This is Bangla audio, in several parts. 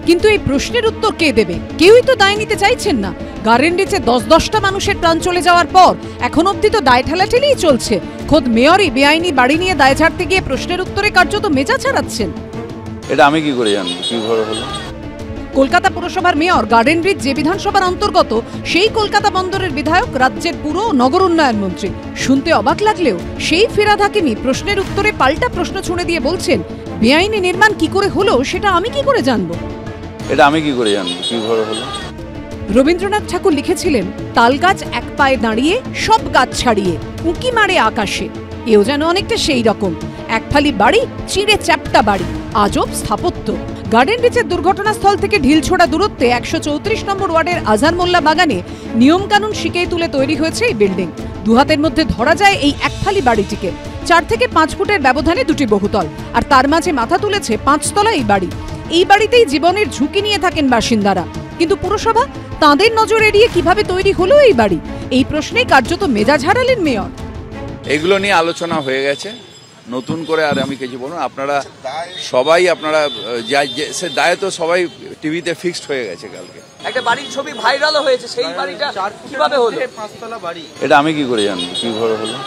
কিন্তু এই প্রশ্নের উত্তর কে দেবে? কেউই তো দায় নিতে চাইছেন না। গার্ডেনরিচে 10-10টা মানুষের প্রাণ চলে যাওয়ার পর এখন অবধি তো দায় ঠেলাঠেলিই চলছে। খোদ মেয়রই বেআইনি বাড়ি নিয়ে দায় ছাড়তে গিয়ে প্রশ্নের উত্তরে কার্যত মেজাজ হারাচ্ছেন। এটা আমি কি করে জানবো কিভাবে হলো? কলকাতা পুরসভার মেয়র গার্ডেনরিচ যে বিধানসভার অন্তর্গত, সেই কলকাতা বন্দরের বিধায়ক, রাজ্যের পুর ও নগর উন্নয়ন মন্ত্রী। শুনতে অবাক লাগলেও সেই ফিরাদ হাকিমি প্রশ্নের উত্তরে পাল্টা প্রশ্ন ছুড়ে দিয়ে বলছেন, বেআইনি নির্মাণ কি করে হলো সেটা আমি কি করে জানবো? এটা আমি কি করে জানবো কিভাবে হলো? রবীন্দ্রনাথ ঠাকুর লিখেছিলেন, তাল গাছ এক পায়ে দাঁড়িয়ে সব গাছ ছাড়িয়ে উঁকি মারে আকাশে। এও যেন অনেকটা সেই রকম। এক ফালি বাড়ি, চিড়ে চ্যাপ্টা বাড়ি, আজব স্থাপত্য। গার্ডেনরিচের দুর্ঘটনাস্থল থেকে ঢিলছোড়া দূরত্বে 134 নম্বর ওয়ার্ডের আজহার মোল্লা বাগানে নিয়মকানুন শিখেই তুলে তৈরি হয়েছে এই বিল্ডিং। দুহাতের মধ্যে ধরা যায় এই একফালি বাড়িটিকে। 4 থেকে 5 ফুটের ব্যবধানে দুটি বহুতল, আর তার মাঝে মাথা তুলেছে 5 তলা এই বাড়ি। এই বাড়িতেই জীবনের ঝুঁকি নিয়ে থাকেন বাসিন্দারা। কিন্তু পুরসভা তাঁদের নজর এড়িয়ে কিভাবে তৈরি হলো এই বাড়ি? এই প্রশ্নেই কার্যত মেজাজ হারালেন মেয়র। এগুলো নিয়ে আলোচনা হয়ে গেছে, নতুন করে আর আমি কিছু বলবো। আপনারা সবাই সে দায় তো সবাই টিভিতে ফিক্সড হয়ে গেছে। কালকে একটা বাড়ির ছবি ভাইরালও হয়েছে, সেই বাড়িটা কিভাবে হলো? 5তলা বাড়ি। এটা আমি কি করে জানবো কিভাবে হলো?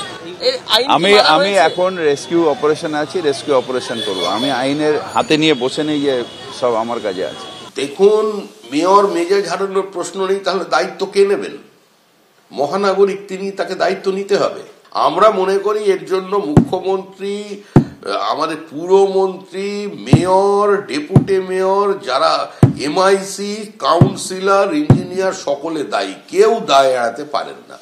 আমি এখন রেস্কিউ অপারেশনে আছি, রেস্কিউ অপারেশন করবো। আমি আইনের হাতে নিয়ে বসে নেই যে সব আমার কাজে আছে। দেখুন, মেয়র মেজাজ হারানোর প্রশ্ন নেই, তাহলে দায়িত্ব কে নেবেন? মহানাগরিক তিনি, তাকে দায়িত্ব নিতে হবে। আমরা মনে করি এর জন্য মুখ্যমন্ত্রী, আমাদের পুরমন্ত্রী, মেয়র, ডেপুটি মেয়র, যারা এমআইসি, কাউন্সিলর, ইঞ্জিনিয়ার, সকলে দায়ী। কেউ দায় এড়াতে পারেন না।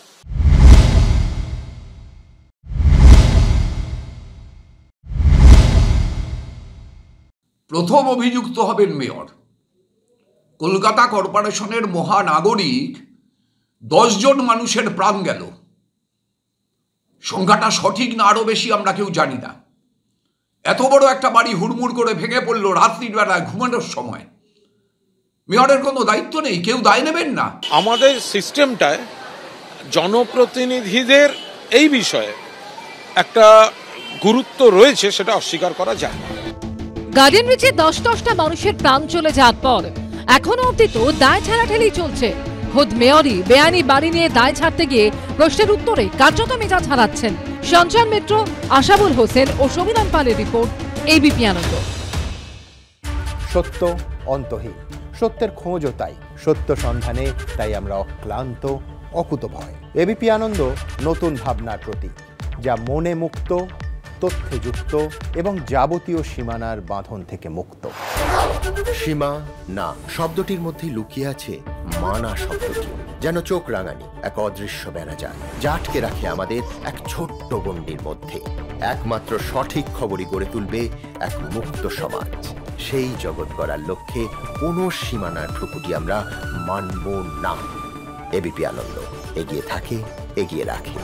প্রথম অভিযুক্ত হবেন মেয়র। কলকাতা কর্পোরেশনের মহানাগরিক 10 জন মানুষের প্রাণ গেল। সংখ্যাটা সঠিক না আরো বেশি আমরা কেউ জানি না। এত বড় একটা বাড়ি হুড়মুড় করে ভেঙে পড়লো রাত্রির বেলায় ঘুমানোর সময়। মেয়রের কোনো দায়িত্ব নেই, কেউ দায় নেবেন না। আমাদের সিস্টেমটায় জনপ্রতিনিধিদের এই বিষয়ে একটা গুরুত্ব রয়েছে, সেটা অস্বীকার করা যায় না। গার্ডেনরিচে 10-10টা মানুষের প্রাণ চলে যাওয়ার পর এখনো অবধি তো দায় ছাড়াঠেলি চলছে। খোদ মেয়রই বেআইনি বাড়ি নিয়ে দায় ছাড়তে গিয়ে প্রশ্নের উত্তরে কার্যত মেজাজ হারাচ্ছেন। সঞ্চার মিত্র, আশাবুল হোসেন ও সমীরণ পালের রিপোর্ট, এবিপি আনন্দ। সত্য অন্তহীন, সত্যের খোঁজও তাই, সত্য সন্ধানে তাই আমরা অক্লান্ত, অকুতভয়। এবিপি আনন্দ নতুন ভাবনার প্রতীক, যা মনে মুক্ত, তথ্যে যুক্ত এবং যাবতীয় সীমানার বাঁধন থেকে মুক্ত। সীমা না শব্দটির মধ্যে লুকিয়ে আছে মানা শব্দটি, যেন চোখ রাঙানি এক অদৃশ্য বেড়াজাল, যা আটকে রাখে আমাদের এক ছোট্ট গণ্ডির মধ্যে। একমাত্র সঠিক খবরই গড়ে তুলবে এক মুক্ত সমাজ। সেই জগৎ গড়ার লক্ষ্যে কোনো সীমানার ঠুকুটি আমরা মানব না। এবিপি আনন্দ এগিয়ে থাকে, এগিয়ে রাখে।